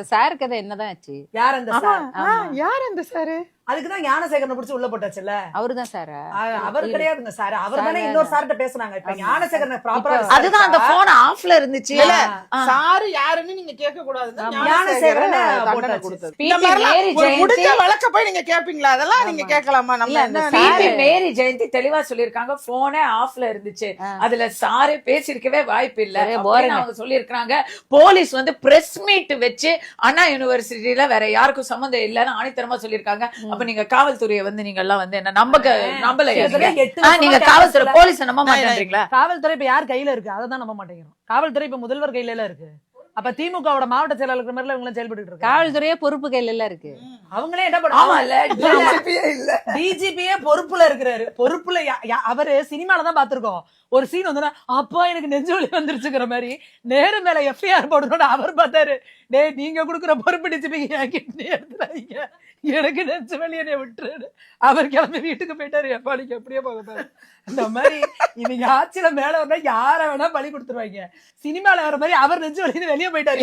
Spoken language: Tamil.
சார் கதை என்னதான் ஆச்சு? யார் அந்த சார்? யார் அந்த சாரு? அதுக்குதான் ஞானசேகரனை புடிச்சு உள்ள போட்டாச்சுல்ல. அவருதான் சாரா? அவர் கிடையாதுங்க சார். அவர் தானே இன்னொரு சார்ட்ட பேசுனாங்க. இப்ப ஞானசேகரனை ப்ராப்பரா அதுதான் அந்த போன் ஆஃப்ல இருந்துச்சு. சாரு யாருன்னு நீங்க கேட்க கூடாது. ஞானசேகரனை தண்டனை கொடுத்தது. இந்த மாதிரிலாம் முடிஞ்ச வழக்க போய் நீங்க கேப்பீங்களா? அதெல்லாம் நீங்க கேட்கலாமா? நம்ம என்ன பிபி மேரி ஜெயந்தி தெளிவா சொல்லிருக்காங்க, போனே ஆஃப்ல இருந்துச்சு, அதுல சாரே பேசிருக்கவே வாய்ப்பு இல்ல அப்படின்னு அவங்க சொல்லிருக்காங்க. போலீஸ் வந்து பிரஸ் மீட் வச்சு அண்ணா யூனிவர்சிட்டியில வேற யாருக்கும் சம்பந்தம் இல்லன்னு ஆணித்தரமா சொல்லிருக்காங்க. அப்ப நீங்க காவல்துறையை வந்து நீங்க எல்லாம் வந்து என்ன நம்பல? நீங்க காவல்துறை போலீஸ் நம்ப மாட்டேன்றீங்களா? காவல்துறை இப்ப யார் கையில இருக்கு? அதான் நம்ப மாட்டேங்கிறோம். காவல்துறை இப்ப முதல்வர் கையில எல்லாம் இருக்கு. அப்ப திமுகவோட மாவட்ட செயலாளர் இருக்கிற மாதிரி இவங்க செயல்பட்டு இருக்கு. காவல்துறையே பொறுப்பு கையில எல்லாம் இருக்கு. அவங்களே என்ன பண்ணுவாங்க? டிஜிபியே பொறுப்புல இருக்கிறாரு. பொறுப்புல அவரு சினிமால தான் பாத்துருக்கோம். ஒரு சீன் வந்து அப்பா எனக்கு நெஞ்சு வலி வந்துருச்சுங்கிற மாதிரி நேரு மேல எஃப்ஐஆர் போடணும்னு அவர் பார்த்தாரு. டேய், நீங்க கொடுக்குற பொறுப்பு டிஜிபிக்கு என் கிட்னி எடுத்துறாதீங்க, எனக்கு நெஞ்சு வலி என்னை விட்டுரு. அவர் கிளம்பி வீட்டுக்கு போயிட்டாரு. எப்பா நீங்க எப்படியே போக இந்த மாதிரி இவங்க ஆட்சியில மேல வந்தா யார வேணா பலி கொடுத்துருவாங்க. சினிமால வர மாதிரி அவர் நெஞ்சு வலின்னு வெளியே போயிட்டாரு.